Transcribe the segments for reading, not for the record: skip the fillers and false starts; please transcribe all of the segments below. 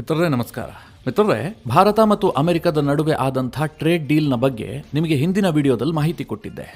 ಮಿತ್ರರೇ ನಮಸ್ಕಾರ. ಮಿತ್ರರೇ, ಭಾರತ ಮತ್ತು ಅಮೆರಿಕದ ನಡುವೆ ಆದಂತಹ ಟ್ರೇಡ್ ಡೀಲ್ನ ಬಗ್ಗೆ ನಿಮಗೆ ಹಿಂದಿನ ವಿಡಿಯೋದಲ್ಲಿ ಮಾಹಿತಿ ಕೊಟ್ಟಿದ್ದೆ.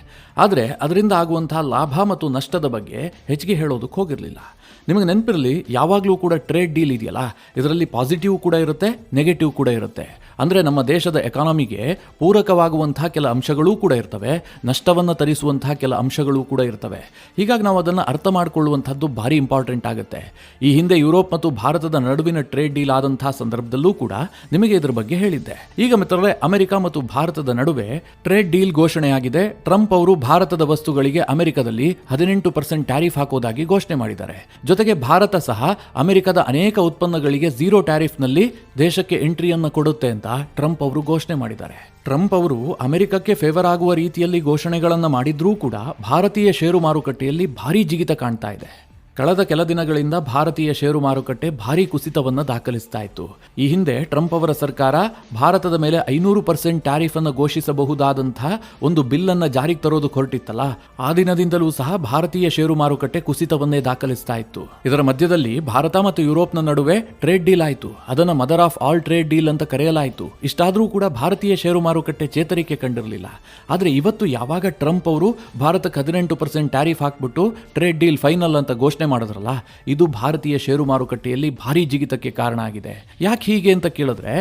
ಆದರೆ ಅದರಿಂದ ಆಗುವಂತಹ ಲಾಭ ಮತ್ತು ನಷ್ಟದ ಬಗ್ಗೆ ಹೆಚ್ಚಿಗೆ ಹೇಳೋದಕ್ಕೆ ಹೋಗಿರಲಿಲ್ಲ. ನಿಮಗೆ ನೆನಪಿರಲಿ, ಯಾವಾಗಲೂ ಕೂಡ ಟ್ರೇಡ್ ಡೀಲ್ ಇದೆಯಲ್ಲ, ಇದರಲ್ಲಿ ಪಾಸಿಟಿವ್ ಕೂಡ ಇರುತ್ತೆ, ನೆಗೆಟಿವ್ ಕೂಡ ಇರುತ್ತೆ. ಅಂದರೆ ನಮ್ಮ ದೇಶದ ಎಕಾನಮಿಗೆ ಪೂರಕವಾಗುವಂತಹ ಕೆಲ ಅಂಶಗಳೂ ಕೂಡ ಇರ್ತವೆ, ನಷ್ಟವನ್ನು ತರಿಸುವಂತಹ ಕೆಲ ಅಂಶಗಳೂ ಕೂಡ ಇರ್ತವೆ. ಹೀಗಾಗಿ ನಾವು ಅದನ್ನು ಅರ್ಥ ಮಾಡಿಕೊಳ್ಳುವಂಥದ್ದು ಭಾರಿ ಇಂಪಾರ್ಟೆಂಟ್ ಆಗುತ್ತೆ. ಈ ಹಿಂದೆ ಯುರೋಪ್ ಮತ್ತು ಭಾರತದ ನಡುವಿನ ಟ್ರೇಡ್ ಡೀಲ್ ಆದಂತಹ ಸಂದರ್ಭದಲ್ಲೂ ಕೂಡ ನಿಮಗೆ ಇದರ ಬಗ್ಗೆ ಹೇಳಿದ್ದೆ. ಈಗ ಮಿತ್ರರೇ, ಅಮೆರಿಕ ಮತ್ತು ಭಾರತದ ನಡುವೆ ಟ್ರೇಡ್ ಡೀಲ್ ಘೋಷಣೆಯಾಗಿದೆ. ಟ್ರಂಪ್ ಅವರು ಭಾರತದ ವಸ್ತುಗಳಿಗೆ ಅಮೆರಿಕದಲ್ಲಿ 18% ಟ್ಯಾರಿಫ್ ಹಾಕೋದಾಗಿ ಘೋಷಣೆ ಮಾಡಿದ್ದಾರೆ. ಜೊತೆಗೆ ಭಾರತ ಸಹ ಅಮೆರಿಕದ ಅನೇಕ ಉತ್ಪನ್ನಗಳಿಗೆ 0 ಟ್ಯಾರಿಫ್ನಲ್ಲಿ ದೇಶಕ್ಕೆ ಎಂಟ್ರಿಯನ್ನು ಕೊಡುತ್ತೆ ಅಂತ ಟ್ರಂಪ್ ಅವರು ಘೋಷಣೆ ಮಾಡಿದ್ದಾರೆ. ಟ್ರಂಪ್ ಅವರು ಅಮೆರಿಕಕ್ಕೆ ಫೇವರ್ ಆಗುವ ರೀತಿಯಲ್ಲಿ ಘೋಷಣೆಗಳನ್ನು ಮಾಡಿದ್ರೂ ಕೂಡ ಭಾರತೀಯ ಷೇರು ಮಾರುಕಟ್ಟೆಯಲ್ಲಿ ಭಾರಿ ಜಿಗಿತ ಕಾಣ್ತಾ ಇದೆ. ಕಳೆದ ಕೆಲ ದಿನಗಳಿಂದ ಭಾರತೀಯ ಷೇರು ಮಾರುಕಟ್ಟೆ ಭಾರೀ ಕುಸಿತವನ್ನು ದಾಖಲಿಸ್ತಾ ಇತ್ತು. ಈ ಹಿಂದೆ ಟ್ರಂಪ್ ಅವರ ಸರ್ಕಾರ ಭಾರತದ ಮೇಲೆ 500% ಟ್ಯಾರಿಫ್ ಅನ್ನು ಘೋಷಿಸಬಹುದಾದಂತಹ ಒಂದು ಬಿಲ್ ಅನ್ನು ಜಾರಿಗೆ ತರೋದಕ್ಕೆ ಹೊರಟಿತ್ತಲ್ಲ, ಆ ದಿನದಿಂದಲೂ ಸಹ ಭಾರತೀಯ ಷೇರು ಮಾರುಕಟ್ಟೆ ಕುಸಿತವನ್ನೇ ದಾಖಲಿಸ್ತಾ ಇತ್ತು. ಇದರ ಮಧ್ಯದಲ್ಲಿ ಭಾರತ ಮತ್ತು ಯುರೋಪ್ನ ನಡುವೆ ಟ್ರೇಡ್ ಡೀಲ್ ಆಯಿತು. ಅದನ್ನು mother of all trade deal ಅಂತ ಕರೆಯಲಾಯಿತು. ಇಷ್ಟಾದರೂ ಕೂಡ ಭಾರತೀಯ ಷೇರು ಮಾರುಕಟ್ಟೆ ಚೇತರಿಕೆ ಕಂಡಿರಲಿಲ್ಲ. ಆದರೆ ಇವತ್ತು ಯಾವಾಗ ಟ್ರಂಪ್ ಅವರು ಭಾರತಕ್ಕೆ 18% ಟ್ಯಾರಿಫ್ ಹಾಕ್ಬಿಟ್ಟು ಟ್ರೇಡ್ ಡೀಲ್ ಫೈನಲ್ ಅಂತ ಘೋಷಣೆ ಮಾಡಿದ್ರಲ್ಲ, ಇದು ಭಾರತೀಯ ಷೇರು ಮಾರುಕಟ್ಟೆಯಲ್ಲಿ ಭಾರಿ ಜಿಗಿತಕ್ಕೆ ಕಾರಣ ಆಗಿದೆ. ಯಾಕೆ ಹೀಗೆ ಅಂತ ಕೇಳಿದ್ರೆ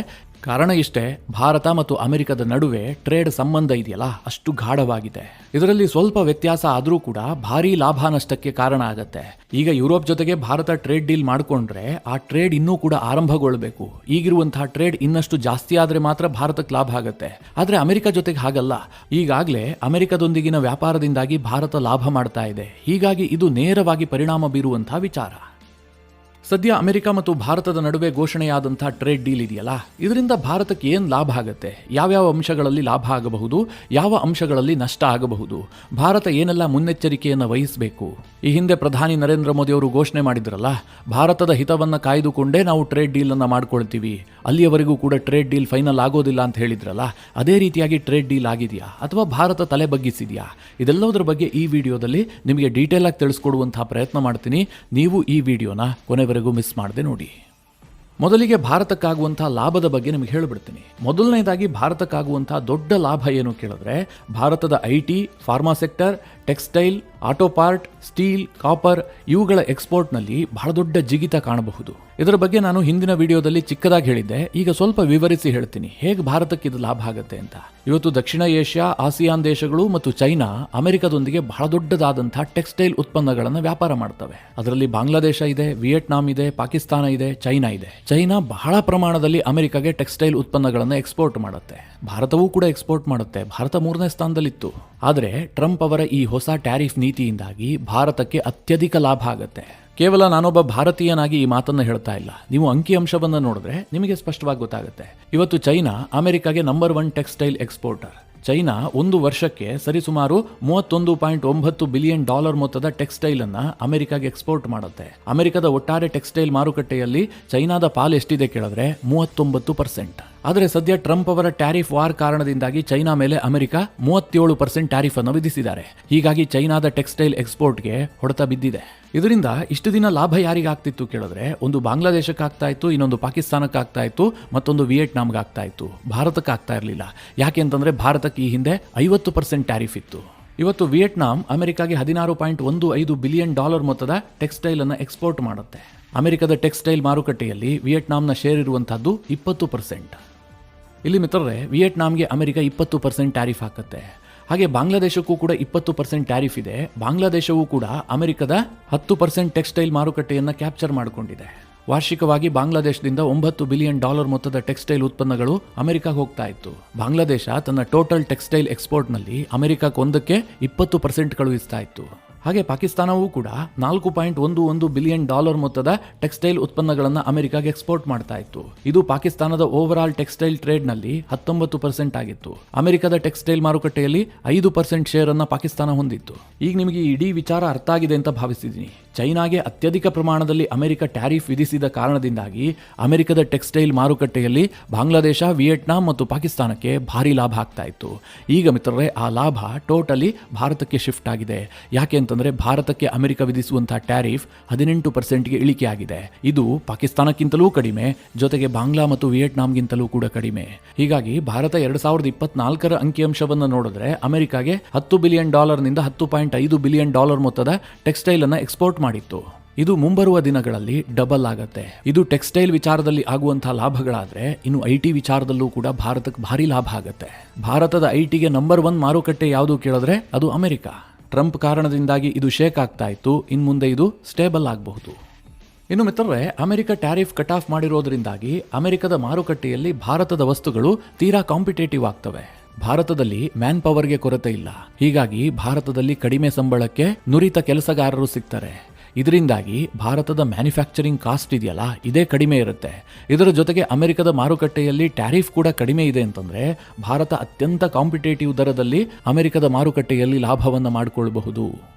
ಕಾರಣ ಇಷ್ಟೇ, ಭಾರತ ಮತ್ತು ಅಮೆರಿಕದ ನಡುವೆ ಟ್ರೇಡ್ ಸಂಬಂಧ ಇದೆಯಲ್ಲ, ಅಷ್ಟು ಗಾಢವಾಗಿದೆ. ಇದರಲ್ಲಿ ಸ್ವಲ್ಪ ವ್ಯತ್ಯಾಸ ಆದರೂ ಕೂಡ ಭಾರಿ ಲಾಭ ನಷ್ಟಕ್ಕೆ ಕಾರಣ ಆಗತ್ತೆ. ಈಗ ಯುರೋಪ್ ಜೊತೆಗೆ ಭಾರತ ಟ್ರೇಡ್ ಡೀಲ್ ಮಾಡಿಕೊಂಡ್ರೆ ಆ ಟ್ರೇಡ್ ಇನ್ನೂ ಕೂಡ ಆರಂಭಗೊಳ್ಳಬೇಕು. ಈಗಿರುವಂತಹ ಟ್ರೇಡ್ ಇನ್ನಷ್ಟು ಜಾಸ್ತಿ ಆದರೆ ಮಾತ್ರ ಭಾರತಕ್ಕೆ ಲಾಭ ಆಗುತ್ತೆ. ಆದರೆ ಅಮೆರಿಕ ಜೊತೆಗೆ ಹಾಗಲ್ಲ. ಈಗಾಗಲೇ ಅಮೆರಿಕದೊಂದಿಗಿನ ವ್ಯಾಪಾರದಿಂದಾಗಿ ಭಾರತ ಲಾಭ ಮಾಡ್ತಾ ಇದೆ. ಹೀಗಾಗಿ ಇದು ನೇರವಾಗಿ ಪರಿಣಾಮ ಬೀರುವಂತಹ ವಿಚಾರ. ಸದ್ಯ ಅಮೆರಿಕ ಮತ್ತು ಭಾರತದ ನಡುವೆ ಘೋಷಣೆಯಾದಂತಹ ಟ್ರೇಡ್ ಡೀಲ್ ಇದೆಯಲ್ಲ, ಇದರಿಂದ ಭಾರತಕ್ಕೆ ಏನು ಲಾಭ ಆಗುತ್ತೆ, ಯಾವ್ಯಾವ ಅಂಶಗಳಲ್ಲಿ ಲಾಭ ಆಗಬಹುದು, ಯಾವ ಅಂಶಗಳಲ್ಲಿ ನಷ್ಟ ಆಗಬಹುದು, ಭಾರತ ಏನೆಲ್ಲ ಮುನ್ನೆಚ್ಚರಿಕೆಯನ್ನು ವಹಿಸಬೇಕು. ಈ ಹಿಂದೆ ಪ್ರಧಾನಿ ನರೇಂದ್ರ ಮೋದಿ ಅವರು ಘೋಷಣೆ ಮಾಡಿದ್ರಲ್ಲ, ಭಾರತದ ಹಿತವನ್ನು ಕಾಯ್ದುಕೊಂಡೇ ನಾವು ಟ್ರೇಡ್ ಡೀಲ್ ಅನ್ನು ಮಾಡ್ಕೊಳ್ತೀವಿ, ಅಲ್ಲಿಯವರೆಗೂ ಕೂಡ ಟ್ರೇಡ್ ಡೀಲ್ ಫೈನಲ್ ಆಗೋದಿಲ್ಲ ಅಂತ ಹೇಳಿದ್ರಲ್ಲ, ಅದೇ ರೀತಿಯಾಗಿ ಟ್ರೇಡ್ ಡೀಲ್ ಆಗಿದೆಯಾ ಅಥವಾ ಭಾರತ ತಲೆ ಬಗ್ಗಿಸಿದೆಯಾ? ಇದೆಲ್ಲದರ ಬಗ್ಗೆ ಈ ವಿಡಿಯೋದಲ್ಲಿ ನಿಮಗೆ ಡೀಟೇಲ್ ಆಗಿ ತಿಳಿಸ್ಕೊಡುವಂತಹ ಪ್ರಯತ್ನ ಮಾಡ್ತೀನಿ. ನೀವು ಈ ವಿಡಿಯೋನ ಕೊನೆವರೆಗೂ ಮಿಸ್ ಮಾಡದೆ ನೋಡಿ. ಮೊದಲಿಗೆ ಭಾರತಕ್ಕಾಗುವಂತಹ ಲಾಭದ ಬಗ್ಗೆ ನಿಮಗೆ ಹೇಳಿಬಿಡ್ತೀನಿ. ಮೊದಲನೇದಾಗಿ ಭಾರತಕ್ಕಾಗುವಂತಹ ದೊಡ್ಡ ಲಾಭ ಏನು ಕೇಳಿದ್ರೆ, ಭಾರತದ IT, pharma sector, textile, auto part, steel, copper ಇವುಗಳ ಎಕ್ಸ್ಪೋರ್ಟ್ನಲ್ಲಿ ಬಹಳ ದೊಡ್ಡ ಜಿಗಿತ ಕಾಣಬಹುದು. ಇದರ ಬಗ್ಗೆ ನಾನು ಹಿಂದಿನ ವಿಡಿಯೋದಲ್ಲಿ ಚಿಕ್ಕದಾಗಿ ಹೇಳಿದ್ದೆ. ಈಗ ಸ್ವಲ್ಪ ವಿವರಿಸಿ ಹೇಳ್ತೀನಿ ಹೇಗೆ ಭಾರತಕ್ಕೆ ಇದು ಲಾಭ ಆಗುತ್ತೆ ಅಂತ. ಇವತ್ತು ದಕ್ಷಿಣ ಏಷ್ಯಾ, ಆಸಿಯಾನ್ ದೇಶಗಳು ಮತ್ತು ಚೈನಾ ಅಮೆರಿಕದೊಂದಿಗೆ ಬಹಳ ದೊಡ್ಡದಾದಂತಹ ಟೆಕ್ಸ್ಟೈಲ್ ಉತ್ಪನ್ನಗಳನ್ನು ವ್ಯಾಪಾರ ಮಾಡ್ತವೆ. ಅದರಲ್ಲಿ ಬಾಂಗ್ಲಾದೇಶ ಇದೆ, ವಿಯೆಟ್ನಾಂ ಇದೆ, ಪಾಕಿಸ್ತಾನ ಇದೆ, ಚೈನಾ ಇದೆ. ಚೈನಾ ಬಹಳ ಪ್ರಮಾಣದಲ್ಲಿ ಅಮೆರಿಕಗೆ ಟೆಕ್ಸ್ಟೈಲ್ ಉತ್ಪನ್ನಗಳನ್ನು ಎಕ್ಸ್ಪೋರ್ಟ್ ಮಾಡುತ್ತೆ. ಭಾರತವೂ ಕೂಡ ಎಕ್ಸ್ಪೋರ್ಟ್ ಮಾಡುತ್ತೆ. ಭಾರತ 3ನೇ ಸ್ಥಾನದಲ್ಲಿತ್ತು. ಆದರೆ ಟ್ರಂಪ್ ಅವರ ಈ ಹೊಸ ಟ್ಯಾರಿಫ್ ನೀತಿಯಿಂದಾಗಿ ಭಾರತಕ್ಕೆ ಅತ್ಯಧಿಕ ಲಾಭ ಆಗುತ್ತೆ. ಕೇವಲ ನಾನೊಬ್ಬ ಭಾರತೀಯನಾಗಿ ಈ ಮಾತನ್ನು ಹೇಳ್ತಾ ಇಲ್ಲ. ನೀವು ಅಂಕಿಅಂಶವನ್ನು ನೋಡಿದ್ರೆ ನಿಮಗೆ ಸ್ಪಷ್ಟವಾಗಿ ಗೊತ್ತಾಗುತ್ತೆ. ಇವತ್ತು ಚೈನಾ ಅಮೆರಿಕಾಗೆ ನಂಬರ್ 1 ಟೆಕ್ಸ್ಟೈಲ್ ಎಕ್ಸ್ಪೋರ್ಟರ್. ಚೈನಾ ಒಂದು ವರ್ಷಕ್ಕೆ ಸರಿಸುಮಾರು $31.9 ಬಿಲಿಯನ್ ಮೊತ್ತದ ಟೆಕ್ಸ್ಟೈಲ್ ಅನ್ನ ಅಮೆರಿಕಾಗೆ ಎಕ್ಸ್ಪೋರ್ಟ್ ಮಾಡುತ್ತೆ. ಅಮೆರಿಕದ ಒಟ್ಟಾರೆ ಟೆಕ್ಸ್ಟೈಲ್ ಮಾರುಕಟ್ಟೆಯಲ್ಲಿ ಚೈನಾದ ಪಾಲು ಎಷ್ಟಿದೆ ಕೇಳಿದ್ರೆ 39%. ಆದರೆ ಸದ್ಯ ಟ್ರಂಪ್ ಅವರ ಟ್ಯಾರಿಫ್ ವಾರ್ ಕಾರಣದಿಂದಾಗಿ ಚೈನಾ ಮೇಲೆ ಅಮೆರಿಕ 37% ಟ್ಯಾರಿಫ್ ಅನ್ನು ವಿಧಿಸಿದ್ದಾರೆ. ಹೀಗಾಗಿ ಚೈನಾದ ಟೆಕ್ಸ್ಟೈಲ್ ಎಕ್ಸ್ಪೋರ್ಟ್ಗೆ ಹೊಡೆತ ಬಿದ್ದಿದೆ. ಇದರಿಂದ ಇಷ್ಟು ದಿನ ಲಾಭ ಯಾರಿಗಾಗ್ತಿತ್ತು ಕೇಳಿದ್ರೆ, ಒಂದು ಬಾಂಗ್ಲಾದೇಶಕ್ಕೆ ಆಗ್ತಾ ಇತ್ತು, ಇನ್ನೊಂದು ಪಾಕಿಸ್ತಾನಕ್ಕೆ ಆಗ್ತಾ ಇತ್ತು, ಮತ್ತೊಂದು ವಿಯೆಟ್ನಾಂಗೆ ಆಗ್ತಾ ಇತ್ತು. ಭಾರತಕ್ಕೆ ಆಗ್ತಾ ಇರಲಿಲ್ಲ. ಯಾಕೆಂತಂದ್ರೆ ಭಾರತಕ್ಕೆ ಈ ಹಿಂದೆ 50% ಟ್ಯಾರಿಫ್ ಇತ್ತು. ಇವತ್ತು ವಿಯೆಟ್ನಾಂ ಅಮೆರಿಕಾಗೆ $16.15 ಬಿಲಿಯನ್ ಮೊತ್ತದ ಟೆಕ್ಸ್ಟೈಲ್ ಅನ್ನು ಎಕ್ಸ್ಪೋರ್ಟ್ ಮಾಡುತ್ತೆ. ಅಮೆರಿಕದ ಟೆಕ್ಸ್ಟೈಲ್ ಮಾರುಕಟ್ಟೆಯಲ್ಲಿ ವಿಯೆಟ್ನಾಂನ ಶೇರ್ ಇರುವಂತಹದ್ದು 20%. ಇಲ್ಲಿ ಮಿತ್ರರೇ, ವಿಯೆಟ್ನಾಂಗೆ ಅಮೆರಿಕ 20% ಟ್ಯಾರಿಫ್ ಹಾಕುತ್ತೆ. ಹಾಗೆ ಬಾಂಗ್ಲಾದೇಶಕ್ಕೂ ಕೂಡ 20% ಟ್ಯಾರಿಫ್ ಇದೆ. ಬಾಂಗ್ಲಾದೇಶವೂ ಕೂಡ ಅಮೆರಿಕದ 10% ಟೆಕ್ಸ್ಟೈಲ್ ಮಾರುಕಟ್ಟೆಯನ್ನು ಕ್ಯಾಪ್ಚರ್ ಮಾಡಿಕೊಂಡಿದೆ. ವಾರ್ಷಿಕವಾಗಿ ಬಾಂಗ್ಲಾದೇಶದಿಂದ $9 ಬಿಲಿಯನ್ ಮೊತ್ತದ ಟೆಕ್ಸ್ಟೈಲ್ ಉತ್ಪನ್ನಗಳು ಅಮೆರಿಕಾಗೆ ಹೋಗ್ತಾ ಇತ್ತು. ಬಾಂಗ್ಲಾದೇಶ ತನ್ನ ಟೋಟಲ್ ಟೆಕ್ಸ್ಟೈಲ್ ಎಕ್ಸ್ಪೋರ್ಟ್ನಲ್ಲಿ ಅಮೆರಿಕಕ್ಕೆ ಒಂದಕ್ಕೆ 20% ಕಳುಹಿಸ್ತಾ ಇತ್ತು. ಹಾಗೆ ಪಾಕಿಸ್ತಾನವೂ ಕೂಡ $4.11 ಬಿಲಿಯನ್ ಮೊತ್ತದ ಟೆಕ್ಸ್ಟೈಲ್ ಉತ್ಪನ್ನಗಳನ್ನು ಅಮೆರಿಕಾಗೆ ಎಕ್ಸ್ಪೋರ್ಟ್ ಮಾಡ್ತಾ ಇತ್ತು. ಇದು ಪಾಕಿಸ್ತಾನದ ಓವರ್ ಆಲ್ ಟೆಕ್ಸ್ಟೈಲ್ ಟ್ರೇಡ್ನಲ್ಲಿ 19% ಆಗಿತ್ತು. ಅಮೆರಿಕದ ಟೆಕ್ಸ್ಟೈಲ್ ಮಾರುಕಟ್ಟೆಯಲ್ಲಿ 5% ಶೇರ್ ಅನ್ನು ಪಾಕಿಸ್ತಾನ ಹೊಂದಿತ್ತು. ಈಗ ನಿಮಗೆ ಇಡೀ ವಿಚಾರ ಅರ್ಥ ಆಗಿದೆ ಅಂತ ಭಾವಿಸಿದ್ದೀನಿ. ಚೈನಾಗೆ ಅತ್ಯಧಿಕ ಪ್ರಮಾಣದಲ್ಲಿ ಅಮೆರಿಕ ಟ್ಯಾರಿಫ್ ವಿಧಿಸಿದ ಕಾರಣದಿಂದಾಗಿ ಅಮೆರಿಕದ ಟೆಕ್ಸ್ಟೈಲ್ ಮಾರುಕಟ್ಟೆಯಲ್ಲಿ ಬಾಂಗ್ಲಾದೇಶ, ವಿಯೆಟ್ನಾಂ ಮತ್ತು ಪಾಕಿಸ್ತಾನಕ್ಕೆ ಭಾರಿ ಲಾಭ ಆಗ್ತಾ ಇತ್ತು. ಈಗ ಮಿತ್ರರೇ ಆ ಲಾಭ ಟೋಟಲಿ ಭಾರತಕ್ಕೆ ಶಿಫ್ಟ್ ಆಗಿದೆ. ಯಾಕೆ ಅಂತಂದ್ರೆ ಭಾರತಕ್ಕೆ ಅಮೆರಿಕ ವಿಧಿಸುವಂತಹ ಟ್ಯಾರಿಫ್ 18%ಗೆ ಇಳಿಕೆ ಆಗಿದೆ. ಇದು ಪಾಕಿಸ್ತಾನಕ್ಕಿಂತಲೂ ಕಡಿಮೆ, ಜೊತೆಗೆ ಬಾಂಗ್ಲಾ ಮತ್ತು ವಿಯೆಟ್ನಾಂಗಿಂತಲೂ ಕೂಡ ಕಡಿಮೆ. ಹೀಗಾಗಿ ಭಾರತ 2024ರ ಅಂಕಿಅಂಶವನ್ನು ನೋಡಿದ್ರೆ ಅಮೆರಿಕಾಗೆ $10 ಬಿಲಿಯನ್ ನಿಂದ $10.5 ಬಿಲಿಯನ್ ಮೊತ್ತದ ಟೆಕ್ಸ್ಟೈಲ್ ಅನ್ನು ಎಕ್ಸ್ಪೋರ್ಟ್ ಮಾಡಿತ್ತು. ಇದು ಮುಂಬರುವ ದಿನಗಳಲ್ಲಿ ಡಬಲ್ ಆಗತ್ತೆ. ಇದು ಟೆಕ್ಸ್ಟೈಲ್ ವಿಚಾರದಲ್ಲಿ ಆಗುವಂತಹ ಲಾಭಗಳಾದ್ರೆ ಇನ್ನು IT ವಿಚಾರದಲ್ಲೂ ಕೂಡ ಭಾರತಕ್ಕೆ ಭಾರಿ ಲಾಭ ಆಗತ್ತೆ. ಭಾರತದ ITಗೆ ನಂಬರ್ 1 ಮಾರುಕಟ್ಟೆ ಯಾವುದು ಕೇಳಿದ್ರೆ ಅದು ಅಮೆರಿಕ. ಟ್ರಂಪ್ ಕಾರಣದಿಂದಾಗಿ ಇದು ಶೇಕ್ ಆಗ್ತಾ ಇತ್ತು, ಇನ್ನು ಮುಂದೆ ಇದು ಸ್ಟೇಬಲ್ ಆಗಬಹುದು. ಇನ್ನು ಮಿತ್ರರೇ, ಅಮೆರಿಕ ಟ್ಯಾರಿಫ್ ಕಟ್ ಆಫ್ ಮಾಡಿರೋದ್ರಿಂದಾಗಿ ಅಮೆರಿಕದ ಮಾರುಕಟ್ಟೆಯಲ್ಲಿ ಭಾರತದ ವಸ್ತುಗಳು ತೀರಾ ಕಾಂಪಿಟೇಟಿವ್ ಆಗ್ತವೆ. ಭಾರತದಲ್ಲಿ ಮ್ಯಾನ್ ಪವರ್ಗೆ ಕೊರತೆ ಇಲ್ಲ. ಹೀಗಾಗಿ ಭಾರತದಲ್ಲಿ ಕಡಿಮೆ ಸಂಬಳಕ್ಕೆ ನುರಿತ ಕೆಲಸಗಾರರು ಸಿಗ್ತಾರೆ. ಇದರಿಂದಾಗಿ ಭಾರತದ ಮ್ಯಾನುಫ್ಯಾಕ್ಚರಿಂಗ್ ಕಾಸ್ಟ್ ಇದೆಯಲ್ಲ, ಇದೇ ಕಡಿಮೆ ಇರುತ್ತೆ. ಇದರ ಜೊತೆಗೆ ಅಮೆರಿಕದ ಮಾರುಕಟ್ಟೆಯಲ್ಲಿ ಟ್ಯಾರಿಫ್ ಕೂಡ ಕಡಿಮೆ ಇದೆ ಅಂತಂದ್ರೆ ಭಾರತ ಅತ್ಯಂತ ಕಾಂಪಿಟೇಟಿವ್ ದರದಲ್ಲಿ ಅಮೆರಿಕದ ಮಾರುಕಟ್ಟೆಯಲ್ಲಿ ಲಾಭವನ್ನು ಮಾಡಿಕೊಳ್ಳಬಹುದು.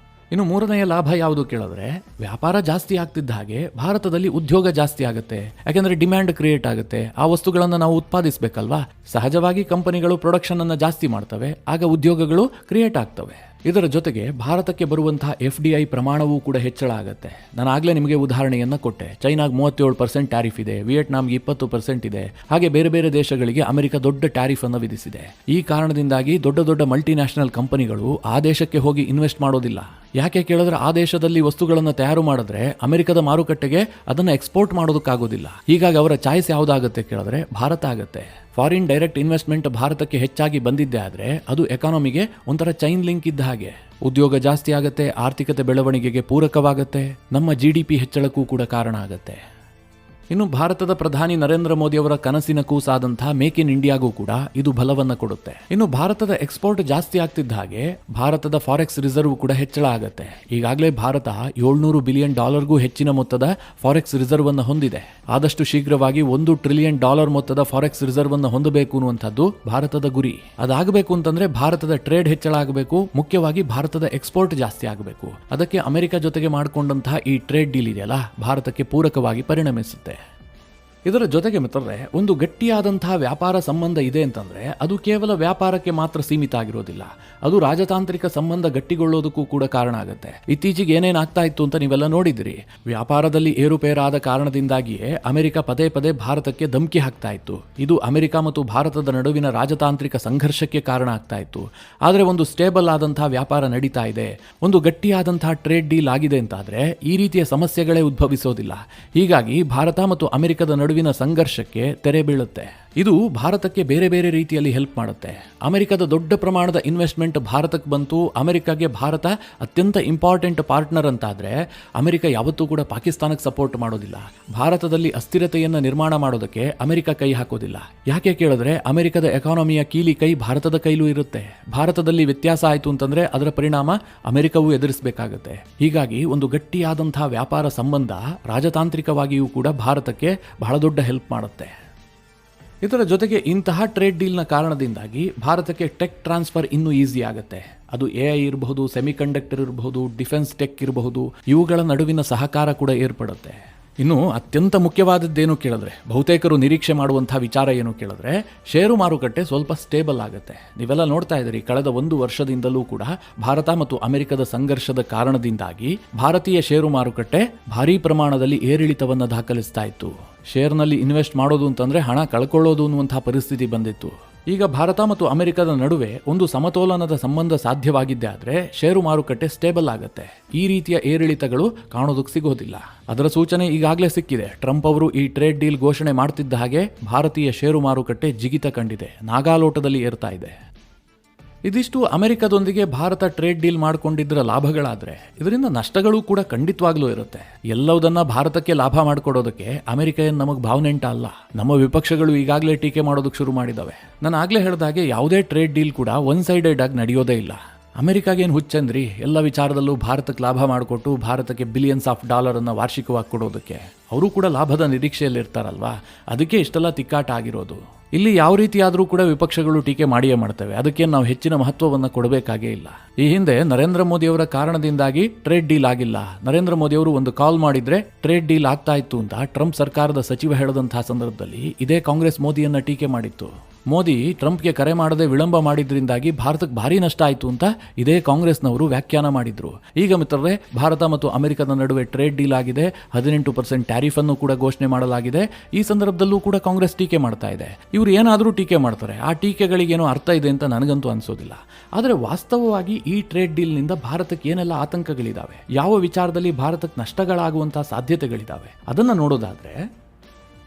ಇನ್ನು ಮೂರನೆಯ ಲಾಭ ಯಾವುದು ಕೇಳಿದ್ರೆ, ವ್ಯಾಪಾರ ಜಾಸ್ತಿ ಆಗ್ತಿದ್ದ ಹಾಗೆ ಭಾರತದಲ್ಲಿ ಉದ್ಯೋಗ ಜಾಸ್ತಿ ಆಗುತ್ತೆ. ಯಾಕೆಂದ್ರೆ ಡಿಮ್ಯಾಂಡ್ ಕ್ರಿಯೇಟ್ ಆಗುತ್ತೆ. ಆ ವಸ್ತುಗಳನ್ನು ನಾವು ಉತ್ಪಾದಿಸಬೇಕಲ್ವಾ. ಸಹಜವಾಗಿ ಕಂಪನಿಗಳು ಪ್ರೊಡಕ್ಷನ್ ಅನ್ನು ಜಾಸ್ತಿ ಮಾಡ್ತವೆ, ಆಗ ಉದ್ಯೋಗಗಳು ಕ್ರಿಯೇಟ್ ಆಗ್ತವೆ. ಇದರ ಜೊತೆಗೆ ಭಾರತಕ್ಕೆ ಬರುವಂತಹ FDI ಪ್ರಮಾಣವೂ ಕೂಡ ಹೆಚ್ಚಳ ಆಗುತ್ತೆ. ನಾನು ಆಗಲೇ ನಿಮಗೆ ಉದಾಹರಣೆಯನ್ನ ಕೊಟ್ಟೆ. ಚೈನಾಗ್ 37% ಟ್ಯಾರಿಫ್ ಇದೆ, ವಿಯೆಟ್ನಾಂಗೆ 20% ಇದೆ. ಹಾಗೆ ಬೇರೆ ಬೇರೆ ದೇಶಗಳಿಗೆ ಅಮೆರಿಕ ದೊಡ್ಡ ಟ್ಯಾರಿಫ್ ಅನ್ನು ವಿಧಿಸಿದೆ. ಈ ಕಾರಣದಿಂದಾಗಿ ದೊಡ್ಡ ದೊಡ್ಡ ಮಲ್ಟಿನ್ಯಾಷನಲ್ ಕಂಪನಿಗಳು ಆ ದೇಶಕ್ಕೆ ಹೋಗಿ ಇನ್ವೆಸ್ಟ್ ಮಾಡೋದಿಲ್ಲ. ಯಾಕೆ ಕೇಳಿದ್ರೆ ಆ ದೇಶದಲ್ಲಿ ವಸ್ತುಗಳನ್ನು ತಯಾರು ಮಾಡಿದ್ರೆ ಅಮೆರಿಕದ ಮಾರುಕಟ್ಟೆಗೆ ಅದನ್ನು ಎಕ್ಸ್ಪೋರ್ಟ್ ಮಾಡೋದಕ್ಕಾಗೋದಿಲ್ಲ. ಹೀಗಾಗಿ ಅವರ ಚಾಯ್ಸ್ ಯಾವುದಾಗುತ್ತೆ ಕೇಳಿದ್ರೆ ಭಾರತ ಆಗುತ್ತೆ. ಫಾರಿನ್ ಡೈರೆಕ್ಟ್ ಇನ್ವೆಸ್ಟ್ಮೆಂಟ್ ಭಾರತಕ್ಕೆ ಹೆಚ್ಚಾಗಿ ಬಂದಿದ್ದೆ ಆದರೆ ಅದು ಎಕಾನಮಿಗೆ ಒಂಥರ ಚೈನ್ ಲಿಂಕ್ ಇದ್ದ ಹಾಗೆ. ಉದ್ಯೋಗ ಜಾಸ್ತಿ ಆಗುತ್ತೆ, ಆರ್ಥಿಕತೆ ಬೆಳವಣಿಗೆಗೆ ಪೂರಕವಾಗುತ್ತೆ, ನಮ್ಮ GDP ಹೆಚ್ಚಳಕ್ಕೂ ಕೂಡ ಕಾರಣ ಆಗುತ್ತೆ. ಇನ್ನು ಭಾರತದ ಪ್ರಧಾನಿ ನರೇಂದ್ರ ಮೋದಿ ಅವರ ಕನಸಿನ ಕೂಸಾದಂತಹ ಮೇಕ್ ಇನ್ ಇಂಡಿಯಾಗೂ ಕೂಡ ಇದು ಬಲವನ್ನು ಕೊಡುತ್ತೆ. ಇನ್ನು ಭಾರತದ ಎಕ್ಸ್ಪೋರ್ಟ್ ಜಾಸ್ತಿ ಆಗ್ತಿದ್ದ ಹಾಗೆ ಭಾರತದ ಫಾರೆಕ್ಸ್ ರಿಸರ್ವ್ ಕೂಡ ಹೆಚ್ಚಳ ಆಗುತ್ತೆ. ಈಗಾಗಲೇ ಭಾರತ $700 ಬಿಲಿಯನ್ ಹೆಚ್ಚಿನ ಮೊತ್ತದ ಫಾರೆಕ್ಸ್ ರಿಸರ್ವ್ ಅನ್ನು ಹೊಂದಿದೆ. ಆದಷ್ಟು ಶೀಘ್ರವಾಗಿ $1 ಟ್ರಿಲಿಯನ್ ಮೊತ್ತದ ಫಾರೆಕ್ಸ್ ರಿಸರ್ವ್ ಅನ್ನು ಹೊಂದಬೇಕು ಅನ್ನುವಂಥದ್ದು ಭಾರತದ ಗುರಿ. ಅದಾಗಬೇಕು ಅಂತಂದ್ರೆ ಭಾರತದ ಟ್ರೇಡ್ ಹೆಚ್ಚಳ ಆಗಬೇಕು, ಮುಖ್ಯವಾಗಿ ಭಾರತದ ಎಕ್ಸ್ಪೋರ್ಟ್ ಜಾಸ್ತಿ ಆಗಬೇಕು. ಅದಕ್ಕೆ ಅಮೆರಿಕ ಜೊತೆಗೆ ಮಾಡಿಕೊಂಡಂತಹ ಈ ಟ್ರೇಡ್ ಡೀಲ್ ಇದೆಯಲ್ಲ, ಭಾರತಕ್ಕೆ ಪೂರಕವಾಗಿ ಪರಿಣಮಿಸುತ್ತೆ. ಇದರ ಜೊತೆಗೆ ಮಿತ್ರರೇ, ಒಂದು ಗಟ್ಟಿಯಾದಂತಹ ವ್ಯಾಪಾರ ಸಂಬಂಧ ಇದೆ ಅಂತಂದ್ರೆ ಅದು ಕೇವಲ ವ್ಯಾಪಾರಕ್ಕೆ ಮಾತ್ರ ಸೀಮಿತ ಆಗಿರೋದಿಲ್ಲ. ಅದು ರಾಜತಾಂತ್ರಿಕ ಸಂಬಂಧ ಗಟ್ಟಿಗೊಳ್ಳೋದಕ್ಕೂ ಕೂಡ ಕಾರಣ ಆಗುತ್ತೆ. ಇತ್ತೀಚೆಗೆ ಏನೇನಾಗ್ತಾ ಇತ್ತು ಅಂತ ನೀವೆಲ್ಲ ನೋಡಿದಿರಿ. ವ್ಯಾಪಾರದಲ್ಲಿ ಏರುಪೇರಾದ ಕಾರಣದಿಂದಾಗಿಯೇ ಅಮೆರಿಕ ಪದೇ ಪದೇ ಭಾರತಕ್ಕೆ ಧಮಕಿ ಹಾಕ್ತಾ ಇತ್ತು. ಇದು ಅಮೆರಿಕ ಮತ್ತು ಭಾರತದ ನಡುವಿನ ರಾಜತಾಂತ್ರಿಕ ಸಂಘರ್ಷಕ್ಕೆ ಕಾರಣ ಆಗ್ತಾ ಇತ್ತು. ಆದರೆ ಒಂದು ಸ್ಟೇಬಲ್ ಆದಂತಹ ವ್ಯಾಪಾರ ನಡೀತಾ ಇದೆ, ಒಂದು ಗಟ್ಟಿಯಾದಂತಹ ಟ್ರೇಡ್ ಡೀಲ್ ಆಗಿದೆ ಅಂತಾದ್ರೆ ಈ ರೀತಿಯ ಸಮಸ್ಯೆಗಳೇ ಉದ್ಭವಿಸೋದಿಲ್ಲ. ಹೀಗಾಗಿ ಭಾರತ ಮತ್ತು ಅಮೆರಿಕದ ನಡುವಿನ ಸಂಘರ್ಷಕ್ಕೆ ತೆರೆ ಬೀಳುತ್ತೆ. ಇದು ಭಾರತಕ್ಕೆ ಬೇರೆ ಬೇರೆ ರೀತಿಯಲ್ಲಿ ಹೆಲ್ಪ್ ಮಾಡುತ್ತೆ. ಅಮೆರಿಕದ ದೊಡ್ಡ ಪ್ರಮಾಣದ ಇನ್ವೆಸ್ಟ್ಮೆಂಟ್ ಭಾರತಕ್ಕೆ ಬಂತು. ಅಮೆರಿಕಾಗೆ ಭಾರತ ಅತ್ಯಂತ ಇಂಪಾರ್ಟೆಂಟ್ ಪಾರ್ಟ್ನರ್ ಅಂತಾದ್ರೆ ಅಮೆರಿಕ ಯಾವತ್ತೂ ಕೂಡ ಪಾಕಿಸ್ತಾನಕ್ಕೆ ಸಪೋರ್ಟ್ ಮಾಡೋದಿಲ್ಲ. ಭಾರತದಲ್ಲಿ ಅಸ್ಥಿರತೆಯನ್ನು ನಿರ್ಮಾಣ ಮಾಡೋದಕ್ಕೆ ಅಮೆರಿಕ ಕೈ ಹಾಕೋದಿಲ್ಲ. ಯಾಕೆ ಕೇಳಿದ್ರೆ ಅಮೆರಿಕದ ಎಕಾನಮಿಯ ಕೀಲಿ ಕೈ ಭಾರತದ ಕೈಲೂ ಇರುತ್ತೆ. ಭಾರತದಲ್ಲಿ ವ್ಯತ್ಯಾಸ ಆಯಿತು ಅಂತಂದ್ರೆ ಅದರ ಪರಿಣಾಮ ಅಮೆರಿಕವೂ ಎದುರಿಸಬೇಕಾಗುತ್ತೆ. ಹೀಗಾಗಿ ಒಂದು ಗಟ್ಟಿಯಾದಂತಹ ವ್ಯಾಪಾರ ಸಂಬಂಧ ರಾಜತಾಂತ್ರಿಕವಾಗಿಯೂ ಕೂಡ ಭಾರತಕ್ಕೆ ಬಹಳ ದೊಡ್ಡ ಹೆಲ್ಪ್ ಮಾಡುತ್ತೆ. ಇದರ ಜೊತೆಗೆ ಇಂತಹ ಟ್ರೇಡ್ ಡೀಲ್ನ ಕಾರಣದಿಂದಾಗಿ ಭಾರತಕ್ಕೆ ಟೆಕ್ ಟ್ರಾನ್ಸ್ಫರ್ ಇನ್ನೂ ಈಸಿ ಆಗುತ್ತೆ. ಅದು AI ಇರಬಹುದು, ಸೆಮಿಕಂಡಕ್ಟರ್ ಇರಬಹುದು, ಡಿಫೆನ್ಸ್ ಟೆಕ್ ಇರಬಹುದು, ಇವುಗಳ ನಡುವಿನ ಸಹಕಾರ ಕೂಡ ಏರ್ಪಡುತ್ತೆ. ಇನ್ನು ಅತ್ಯಂತ ಮುಖ್ಯವಾದದ್ದೇನು ಕೇಳಿದ್ರೆ, ಬಹುತೇಕರು ನಿರೀಕ್ಷೆ ಮಾಡುವಂತಹ ವಿಚಾರ ಏನು ಕೇಳಿದ್ರೆ, ಷೇರು ಮಾರುಕಟ್ಟೆ ಸ್ವಲ್ಪ ಸ್ಟೇಬಲ್ ಆಗುತ್ತೆ. ನೀವೆಲ್ಲ ನೋಡ್ತಾ ಇದ್ದೀರಿ, ಕಳೆದ 1 ವರ್ಷದಿಂದಲೂ ಕೂಡ ಭಾರತ ಮತ್ತು ಅಮೆರಿಕದ ಸಂಘರ್ಷದ ಕಾರಣದಿಂದಾಗಿ ಭಾರತೀಯ ಷೇರು ಮಾರುಕಟ್ಟೆ ಭಾರೀ ಪ್ರಮಾಣದಲ್ಲಿ ಏರಿಳಿತವನ್ನು ದಾಖಲಿಸ್ತಾ ಇತ್ತು. ಶೇರ್ನಲ್ಲಿ ಇನ್ವೆಸ್ಟ್ ಮಾಡೋದು ಅಂತಂದ್ರೆ ಹಣ ಕಳ್ಕೊಳ್ಳೋದು ಅನ್ನುವಂತಹ ಪರಿಸ್ಥಿತಿ ಬಂದಿತ್ತು. ಈಗ ಭಾರತ ಮತ್ತು ಅಮೆರಿಕದ ನಡುವೆ ಒಂದು ಸಮತೋಲನದ ಸಂಬಂಧ ಸಾಧ್ಯವಾಗಿದ್ದೇ ಆದರೆ ಷೇರು ಮಾರುಕಟ್ಟೆ ಸ್ಟೇಬಲ್ ಆಗುತ್ತೆ. ಈ ರೀತಿಯ ಏರಿಳಿತಗಳು ಕಾಣೋದಕ್ಕೆ ಸಿಗೋದಿಲ್ಲ. ಅದರ ಸೂಚನೆ ಈಗಾಗಲೇ ಸಿಕ್ಕಿದೆ. ಟ್ರಂಪ್ ಅವರು ಈ ಟ್ರೇಡ್ ಡೀಲ್ ಘೋಷಣೆ ಮಾಡ್ತಿದ್ದ ಹಾಗೆ ಭಾರತೀಯ ಷೇರು ಮಾರುಕಟ್ಟೆ ಜಿಗಿತ ಕಂಡಿದೆ, ನಾಗಾಲೋಟದಲ್ಲಿ ಏರ್ತಾ ಇದೆ. ಇದಿಷ್ಟು ಅಮೆರಿಕದೊಂದಿಗೆ ಭಾರತ ಟ್ರೇಡ್ ಡೀಲ್ ಮಾಡಿಕೊಂಡಿದ್ದರ ಲಾಭಗಳಾದ್ರೆ, ಇದರಿಂದ ನಷ್ಟಗಳು ಕೂಡ ಖಂಡಿತವಾಗ್ಲೂ ಇರುತ್ತೆ. ಎಲ್ಲವುದನ್ನ ಭಾರತಕ್ಕೆ ಲಾಭ ಮಾಡಿಕೊಡೋದಕ್ಕೆ ಅಮೆರಿಕ ಏನು ನಮಗೆ ಭಾವನೆಂಟ ಅಲ್ಲ. ನಮ್ಮ ವಿಪಕ್ಷಗಳು ಈಗಾಗಲೇ ಟೀಕೆ ಮಾಡೋದಕ್ಕೆ ಶುರು ಮಾಡಿದಾವೆ. ನಾನು ಆಗ್ಲೇ ಹೇಳಿದಾಗೆ ಯಾವುದೇ ಟ್ರೇಡ್ ಡೀಲ್ ಕೂಡ ಒನ್ ಸೈಡೆಡ್ ಆಗಿ ನಡೆಯೋದೇ ಇಲ್ಲ. ಅಮೆರಿಕಾಗೇನು ಹುಚ್ಚಂದ್ರಿ, ಎಲ್ಲ ವಿಚಾರದಲ್ಲೂ ಭಾರತಕ್ಕೆ ಲಾಭ ಮಾಡಿಕೊಟ್ಟು ಭಾರತಕ್ಕೆ $ಬಿಲಿಯನ್ಸ್ ಅನ್ನು ವಾರ್ಷಿಕವಾಗಿ ಕೊಡೋದಕ್ಕೆ. ಅವರು ಕೂಡ ಲಾಭದ ನಿರೀಕ್ಷೆಯಲ್ಲಿ ಇರ್ತಾರಲ್ವಾ, ಅದಕ್ಕೆ ಇಷ್ಟೆಲ್ಲ ತಿಕ್ಕಾಟ ಆಗಿರೋದು. ಇಲ್ಲಿ ಯಾವ ರೀತಿಯಾದರೂ ಕೂಡ ವಿಪಕ್ಷಗಳು ಟೀಕೆ ಮಾಡಿಯೇ ಮಾಡ್ತವೆ, ಅದಕ್ಕೆ ನಾವು ಹೆಚ್ಚಿನ ಮಹತ್ವವನ್ನು ಕೊಡಬೇಕಾಗೇ ಇಲ್ಲ. ಈ ಹಿಂದೆ ನರೇಂದ್ರ ಮೋದಿ ಅವರ ಕಾರಣದಿಂದಾಗಿ ಟ್ರೇಡ್ ಡೀಲ್ ಆಗಿಲ್ಲ, ನರೇಂದ್ರ ಮೋದಿ ಅವರು ಒಂದು ಕಾಲ್ ಮಾಡಿದ್ರೆ ಟ್ರೇಡ್ ಡೀಲ್ ಆಗ್ತಾ ಇತ್ತು ಅಂತ ಟ್ರಂಪ್ ಸರ್ಕಾರದ ಸಚಿವ ಹೇಳದಂತಹ ಸಂದರ್ಭದಲ್ಲಿ ಇದೇ ಕಾಂಗ್ರೆಸ್ ಮೋದಿಯನ್ನ ಟೀಕೆ ಮಾಡಿತ್ತು. ಮೋದಿ ಟ್ರಂಪ್ಗೆ ಕರೆ ಮಾಡದೆ ವಿಳಂಬ ಮಾಡಿದ್ರಿಂದಾಗಿ ಭಾರತಕ್ಕೆ ಭಾರಿ ನಷ್ಟ ಆಯಿತು ಅಂತ ಇದೇ ಕಾಂಗ್ರೆಸ್ನವರು ವ್ಯಾಖ್ಯಾನ ಮಾಡಿದ್ರು. ಈಗ ಮಿತ್ರರೇ, ಭಾರತ ಮತ್ತು ಅಮೆರಿಕದ ನಡುವೆ ಟ್ರೇಡ್ ಡೀಲ್ ಆಗಿದೆ, 18% ಟ್ಯಾರಿಫ್ ಅನ್ನು ಕೂಡ ಘೋಷಣೆ ಮಾಡಲಾಗಿದೆ. ಈ ಸಂದರ್ಭದಲ್ಲೂ ಕೂಡ ಕಾಂಗ್ರೆಸ್ ಟೀಕೆ ಮಾಡ್ತಾ ಇದೆ. ಇವರು ಏನಾದರೂ ಟೀಕೆ ಮಾಡ್ತಾರೆ, ಆ ಟೀಕೆಗಳಿಗೇನೋ ಅರ್ಥ ಇದೆ ಅಂತ ನನಗಂತೂ ಅನ್ಸೋದಿಲ್ಲ. ಆದರೆ ವಾಸ್ತವವಾಗಿ ಈ ಟ್ರೇಡ್ ಡೀಲ್ನಿಂದ ಭಾರತಕ್ಕೆ ಏನೆಲ್ಲ ಆತಂಕಗಳಿದಾವೆ, ಯಾವ ವಿಚಾರದಲ್ಲಿ ಭಾರತಕ್ಕೆ ನಷ್ಟಗಳಾಗುವಂತಹ ಸಾಧ್ಯತೆಗಳಿದಾವೆ ಅದನ್ನು ನೋಡೋದಾದ್ರೆ,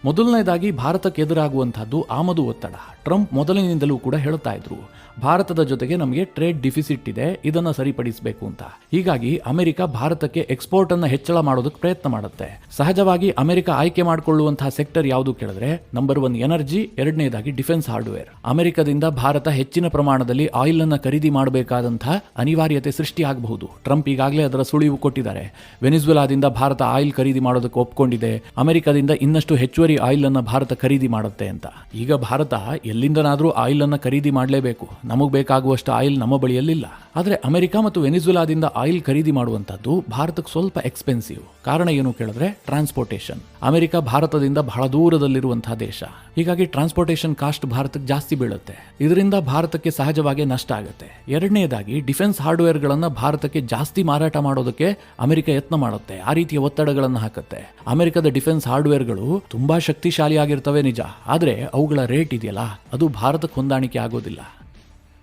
ಮೊದಲನೇದಾಗಿ ಭಾರತಕ್ಕೆ ಎದುರಾಗುವಂತಹದ್ದು ಆಮದು ಒತ್ತಡ. ಟ್ರಂಪ್ ಮೊದಲಿನಿಂದಲೂ ಕೂಡ ಹೇಳ್ತಾ ಇದ್ರು, ಭಾರತದ ಜೊತೆಗೆ ನಮಗೆ ಟ್ರೇಡ್ ಡಿಫಿಸಿಟ್ ಇದೆ, ಇದನ್ನ ಸರಿಪಡಿಸಬೇಕು ಅಂತ. ಹೀಗಾಗಿ ಅಮೆರಿಕ ಭಾರತಕ್ಕೆ ಎಕ್ಸ್ಪೋರ್ಟ್ ಅನ್ನ ಹೆಚ್ಚಳ ಮಾಡೋದಕ್ಕೆ ಪ್ರಯತ್ನ ಮಾಡುತ್ತೆ. ಸಹಜವಾಗಿ ಅಮೆರಿಕ ಆಯ್ಕೆ ಮಾಡಿಕೊಳ್ಳುವಂತಹ ಸೆಕ್ಟರ್ ಯಾವುದು ಕೇಳಿದ್ರೆ, ನಂಬರ್ 1 ಎನರ್ಜಿ, ಎರಡನೇದಾಗಿ ಡಿಫೆನ್ಸ್ ಹಾರ್ಡ್ವೇರ್. ಅಮೆರಿಕದಿಂದ ಭಾರತ ಹೆಚ್ಚಿನ ಪ್ರಮಾಣದಲ್ಲಿ ಆಯಿಲ್ ಅನ್ನ ಖರೀದಿ ಮಾಡಬೇಕಾದಂತಹ ಅನಿವಾರ್ಯತೆ ಸೃಷ್ಟಿಯಾಗಬಹುದು. ಟ್ರಂಪ್ ಈಗಾಗಲೇ ಅದರ ಸುಳಿವು ಕೊಟ್ಟಿದ್ದಾರೆ. ವೆನಿಜುವೆಲಾದಿಂದ ಭಾರತ ಆಯಿಲ್ ಖರೀದಿ ಮಾಡೋದಕ್ಕೆ ಒಪ್ಕೊಂಡಿದೆ, ಅಮೆರಿಕದಿಂದ ಇನ್ನಷ್ಟು ಹೆಚ್ಚುವರಿ ಆಯಿಲ್ ಅನ್ನ ಭಾರತ ಖರೀದಿ ಮಾಡುತ್ತೆ ಅಂತ. ಈಗ ಭಾರತ ಎಲ್ಲಿಂದನಾದ್ರೂ ಆಯಿಲ್ ಅನ್ನ ಖರೀದಿ ಮಾಡಲೇಬೇಕು, ನಮಗೆ ಬೇಕಾಗುವಷ್ಟು ಆಯಿಲ್ ನಮ್ಮ ಬಳಿಯಲ್ಲಿಲ್ಲ. ಆದರೆ ಅಮೆರಿಕ ಮತ್ತು ವೆನಿಜುವೆಲಾದಿಂದ ಆಯಿಲ್ ಖರೀದಿ ಮಾಡುವಂತದ್ದು ಭಾರತಕ್ಕೆ ಸ್ವಲ್ಪ ಎಕ್ಸ್ಪೆನ್ಸಿವ್. ಕಾರಣ ಏನು ಕೇಳಿದ್ರೆ, ಟ್ರಾನ್ಸ್ಪೋರ್ಟೇಷನ್. ಅಮೆರಿಕ ಭಾರತದಿಂದ ಬಹಳ ದೂರದಲ್ಲಿರುವಂತಹ ದೇಶ, ಹೀಗಾಗಿ ಟ್ರಾನ್ಸ್ಪೋರ್ಟೇಷನ್ ಕಾಸ್ಟ್ ಭಾರತಕ್ಕೆ ಜಾಸ್ತಿ ಬೀಳುತ್ತೆ. ಇದರಿಂದ ಭಾರತಕ್ಕೆ ಸಹಜವಾಗಿ ನಷ್ಟ ಆಗುತ್ತೆ. ಎರಡನೇದಾಗಿ ಡಿಫೆನ್ಸ್ ಹಾರ್ಡ್ವೇರ್ಗಳನ್ನ ಭಾರತಕ್ಕೆ ಜಾಸ್ತಿ ಮಾರಾಟ ಮಾಡೋದಕ್ಕೆ ಅಮೆರಿಕ ಯತ್ನ ಮಾಡುತ್ತೆ, ಆ ರೀತಿಯ ಒತ್ತಡಗಳನ್ನು ಹಾಕುತ್ತೆ. ಅಮೆರಿಕದ ಡಿಫೆನ್ಸ್ ಹಾರ್ಡ್ವೇರ್ಗಳು ತುಂಬಾ ಶಕ್ತಿಶಾಲಿಯಾಗಿರ್ತವೆ ನಿಜ, ಆದರೆ ಅವುಗಳ ರೇಟ್ ಇದೆಯಲ್ಲ, ಅದು ಭಾರತಕ್ಕೆ ಹೊಂದಾಣಿಕೆ ಆಗೋದಿಲ್ಲ.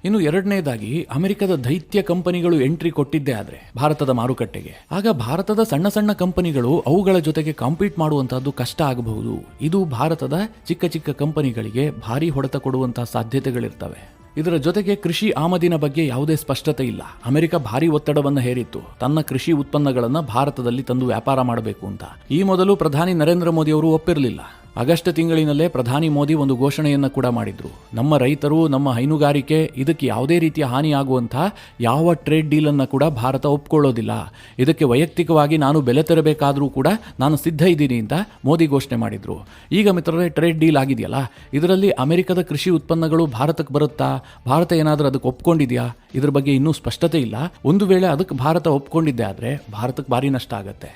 ಇನ್ನು ಎರಡನೇದಾಗಿ, ಅಮೆರಿಕದ ದೈತ್ಯ ಕಂಪನಿಗಳು ಎಂಟ್ರಿ ಕೊಟ್ಟಿದ್ದೇ ಆದ್ರೆ ಭಾರತದ ಮಾರುಕಟ್ಟೆಗೆ, ಆಗ ಭಾರತದ ಸಣ್ಣ ಸಣ್ಣ ಕಂಪನಿಗಳು ಅವುಗಳ ಜೊತೆಗೆ ಕಾಂಪೀಟ್ ಮಾಡುವಂತಹದ್ದು ಕಷ್ಟ ಆಗಬಹುದು. ಇದು ಭಾರತದ ಚಿಕ್ಕ ಚಿಕ್ಕ ಕಂಪನಿಗಳಿಗೆ ಭಾರಿ ಹೊಡೆತ ಕೊಡುವಂತಹ ಸಾಧ್ಯತೆಗಳಿರ್ತವೆ. ಇದರ ಜೊತೆಗೆ ಕೃಷಿ ಆಮದಿನ ಬಗ್ಗೆ ಯಾವುದೇ ಸ್ಪಷ್ಟತೆ ಇಲ್ಲ. ಅಮೆರಿಕ ಭಾರಿ ಒತ್ತಡವನ್ನು ಹೇರಿತ್ತು, ತನ್ನ ಕೃಷಿ ಉತ್ಪನ್ನಗಳನ್ನು ಭಾರತದಲ್ಲಿ ತಂದು ವ್ಯಾಪಾರ ಮಾಡಬೇಕು ಅಂತ. ಈ ಮೊದಲು ಪ್ರಧಾನಿ ನರೇಂದ್ರ ಮೋದಿ ಅವರು ಒಪ್ಪಿರಲಿಲ್ಲ. ಆಗಸ್ಟ್ ತಿಂಗಳಿನಲ್ಲೇ ಪ್ರಧಾನಿ ಮೋದಿ ಒಂದು ಘೋಷಣೆಯನ್ನು ಕೂಡ ಮಾಡಿದ್ರು, ನಮ್ಮ ರೈತರು, ನಮ್ಮ ಹೈನುಗಾರಿಕೆ ಇದಕ್ಕೆ ಯಾವುದೇ ರೀತಿಯ ಹಾನಿಯಾಗುವಂತಹ ಯಾವ ಟ್ರೇಡ್ ಡೀಲ್ ಅನ್ನು ಕೂಡ ಭಾರತ ಒಪ್ಕೊಳ್ಳೋದಿಲ್ಲ. ಇದಕ್ಕೆ ವೈಯಕ್ತಿಕವಾಗಿ ನಾನು ಬೆಲೆ ತೆರಬೇಕಾದರೂ ಕೂಡ ನಾನು ಸಿದ್ಧ ಇದ್ದೀನಿ ಅಂತ ಮೋದಿ ಘೋಷಣೆ ಮಾಡಿದ್ರು. ಈಗ ಮಿತ್ರರೇ, ಟ್ರೇಡ್ ಡೀಲ್ ಆಗಿದೆಯಲ್ಲ, ಇದರಲ್ಲಿ ಅಮೆರಿಕದ ಕೃಷಿ ಉತ್ಪನ್ನಗಳು ಭಾರತಕ್ಕೆ ಬರುತ್ತಾ, ಭಾರತ ಏನಾದರೂ ಅದಕ್ಕೆ ಒಪ್ಕೊಂಡಿದೆಯಾ, ಇದ್ರ ಬಗ್ಗೆ ಇನ್ನೂ ಸ್ಪಷ್ಟತೆ ಇಲ್ಲ. ಒಂದು ವೇಳೆ ಅದಕ್ಕೆ ಭಾರತ ಒಪ್ಕೊಂಡಿದ್ದೆ ಆದರೆ ಭಾರತಕ್ಕೆ ಭಾರಿ ನಷ್ಟ ಆಗುತ್ತೆ.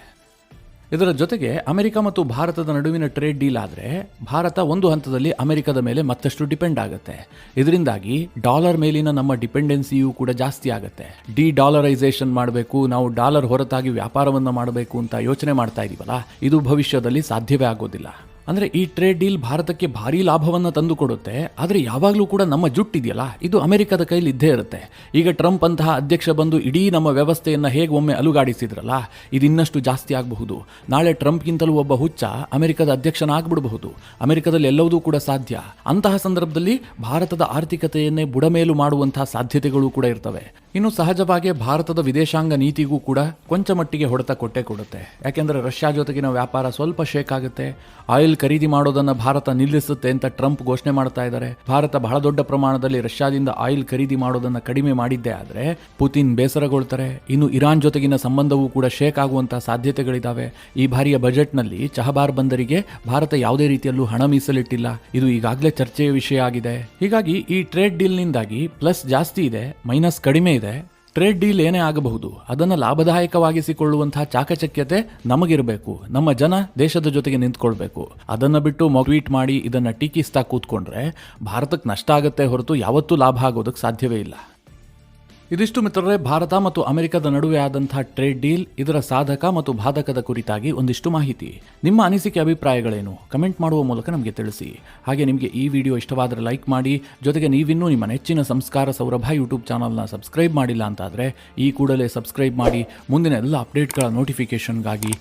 ಇದರ ಜೊತೆಗೆ ಅಮೆರಿಕ ಮತ್ತು ಭಾರತದ ನಡುವಿನ ಟ್ರೇಡ್ ಡೀಲ್ ಆದರೆ ಭಾರತ ಒಂದು ಹಂತದಲ್ಲಿ ಅಮೆರಿಕದ ಮೇಲೆ ಮತ್ತಷ್ಟು ಡಿಪೆಂಡ್ ಆಗುತ್ತೆ. ಇದರಿಂದಾಗಿ ಡಾಲರ್ ಮೇಲಿನ ನಮ್ಮ ಡಿಪೆಂಡೆನ್ಸಿಯೂ ಕೂಡ ಜಾಸ್ತಿ ಆಗುತ್ತೆ. ಡಿ-ಡಾಲರೈಸೇಷನ್ ಮಾಡಬೇಕು, ನಾವು ಡಾಲರ್ ಹೊರತಾಗಿ ವ್ಯಾಪಾರವನ್ನು ಮಾಡಬೇಕು ಅಂತ ಯೋಚನೆ ಮಾಡ್ತಾ ಇದೀವಲ್ಲ, ಇದು ಭವಿಷ್ಯದಲ್ಲಿ ಸಾಧ್ಯವೇ ಆಗೋದಿಲ್ಲ. ಅಂದರೆ ಈ ಟ್ರೇಡ್ ಡೀಲ್ ಭಾರತಕ್ಕೆ ಭಾರಿ ಲಾಭವನ್ನು ತಂದು ಕೊಡುತ್ತೆ. ಆದರೆ ಯಾವಾಗಲೂ ಕೂಡ ನಮ್ಮ ಜುಟ್ಟಿದೆಯಲ್ಲ, ಇದು ಅಮೆರಿಕದ ಕೈಲಿ ಇದ್ದೇ ಇರುತ್ತೆ. ಈಗ ಟ್ರಂಪ್ ಅಂತಹ ಅಧ್ಯಕ್ಷ ಬಂದು ಇಡೀ ನಮ್ಮ ವ್ಯವಸ್ಥೆಯನ್ನು ಹೇಗೆ ಒಮ್ಮೆ ಅಲುಗಾಡಿಸಿದ್ರಲ್ಲ, ಇದು ಇನ್ನಷ್ಟು ಜಾಸ್ತಿ ಆಗಬಹುದು. ನಾಳೆ ಟ್ರಂಪ್ಗಿಂತಲೂ ಒಬ್ಬ ಹುಚ್ಚ ಅಮೆರಿಕದ ಅಧ್ಯಕ್ಷನಾಗ್ಬಿಡಬಹುದು. ಅಮೆರಿಕದಲ್ಲಿ ಎಲ್ಲವೂ ಕೂಡ ಸಾಧ್ಯ. ಅಂತಹ ಸಂದರ್ಭದಲ್ಲಿ ಭಾರತದ ಆರ್ಥಿಕತೆಯನ್ನೇ ಬುಡಮೇಲು ಮಾಡುವಂತಹ ಸಾಧ್ಯತೆಗಳು ಕೂಡ ಇರ್ತವೆ. ಇನ್ನು ಸಹಜವಾಗಿ ಭಾರತದ ವಿದೇಶಾಂಗ ನೀತಿಗೂ ಕೂಡ ಕೊಂಚ ಮಟ್ಟಿಗೆ ಹೊಡೆತ ಕೊಟ್ಟೇ ಕೊಡುತ್ತೆ. ಯಾಕೆಂದರೆ ರಷ್ಯಾ ಜೊತೆಗಿನ ವ್ಯಾಪಾರ ಸ್ವಲ್ಪ ಶೇಕ್ ಆಗುತ್ತೆ. ಆಯಿಲ್ ಖರೀದಿ ಮಾಡೋದನ್ನು ಭಾರತ ನಿಲ್ಲಿಸುತ್ತೆ ಅಂತ ಟ್ರಂಪ್ ಘೋಷಣೆ ಮಾಡ್ತಾ ಇದ್ದಾರೆ. ಭಾರತ ಬಹಳ ದೊಡ್ಡ ಪ್ರಮಾಣದಲ್ಲಿ ರಷ್ಯಾದಿಂದ ಆಯಿಲ್ ಖರೀದಿ ಮಾಡೋದನ್ನು ಕಡಿಮೆ ಮಾಡಿದ್ದೇ ಆದರೆ ಪುತಿನ್ ಬೇಸರಗೊಳ್ತಾರೆ. ಇನ್ನು ಇರಾನ್ ಜೊತೆಗಿನ ಸಂಬಂಧವೂ ಕೂಡ ಶೇಕ್ ಆಗುವಂತಹ ಸಾಧ್ಯತೆಗಳಿದ್ದಾವೆ. ಈ ಬಾರಿಯ ಬಜೆಟ್ನಲ್ಲಿ ಚಹಬಾರ್ ಬಂದರಿಗೆ ಭಾರತ ಯಾವುದೇ ರೀತಿಯಲ್ಲೂ ಹಣ ಮೀಸಲಿಟ್ಟಿಲ್ಲ. ಇದು ಈಗಾಗಲೇ ಚರ್ಚೆಯ ವಿಷಯ ಆಗಿದೆ. ಹೀಗಾಗಿ ಈ ಟ್ರೇಡ್ ಡೀಲ್ನಿಂದಾಗಿ ಪ್ಲಸ್ ಜಾಸ್ತಿ ಇದೆ, ಮೈನಸ್ ಕಡಿಮೆ ಇದೆ. ಟ್ರೇಡ್ ಡೀಲ್ ಏನೇ ಆಗಬಹುದು, ಅದನ್ನು ಲಾಭದಾಯಕವಾಗಿಸಿಕೊಳ್ಳುವಂತಹ ಚಾಕಚಕ್ಯತೆ ನಮಗಿರಬೇಕು. ನಮ್ಮ ಜನ ದೇಶದ ಜೊತೆಗೆ ನಿಂತ್ಕೊಳ್ಬೇಕು. ಅದನ್ನು ಬಿಟ್ಟು ಟ್ವೀಟ್ ಮಾಡಿ ಇದನ್ನು ಟೀಕಿಸ್ತಾ ಕೂತ್ಕೊಂಡ್ರೆ ಭಾರತಕ್ಕೆ ನಷ್ಟ ಆಗುತ್ತೆ ಹೊರತು ಯಾವತ್ತೂ ಲಾಭ ಆಗೋದಕ್ಕೆ ಸಾಧ್ಯವೇ ಇಲ್ಲ. ಇದಿಷ್ಟು ಮಿತ್ರರೇ, ಭಾರತ ಮತ್ತು ಅಮೆರಿಕದ ನಡುವೆ ಆದಂತಹ ಟ್ರೇಡ್ ಡೀಲ್, ಇದರ ಸಾಧಕ ಮತ್ತು ಬಾಧಕದ ಕುರಿತಾಗಿ ಒಂದಿಷ್ಟು ಮಾಹಿತಿ. ನಿಮ್ಮ ಅನಿಸಿಕೆ ಅಭಿಪ್ರಾಯಗಳೇನು ಕಮೆಂಟ್ ಮಾಡುವ ಮೂಲಕ ನಮಗೆ ತಿಳಿಸಿ. ಹಾಗೆ ನಿಮಗೆ ಈ ವಿಡಿಯೋ ಇಷ್ಟವಾದರೆ ಲೈಕ್ ಮಾಡಿ. ಜೊತೆಗೆ ನೀವಿನ್ನೂ ನಿಮ್ಮ ನೆಚ್ಚಿನ ಸಂಸ್ಕಾರ ಸೌರಭ ಯೂಟ್ಯೂಬ್ ಚಾನಲ್ನ ಸಬ್ಸ್ಕ್ರೈಬ್ ಮಾಡಿಲ್ಲ ಅಂತಾದರೆ ಈ ಕೂಡಲೇ ಸಬ್ಸ್ಕ್ರೈಬ್ ಮಾಡಿ ಮುಂದಿನ ಎಲ್ಲ ಅಪ್ಡೇಟ್ಗಳ ನೋಟಿಫಿಕೇಷನ್ಗಾಗಿ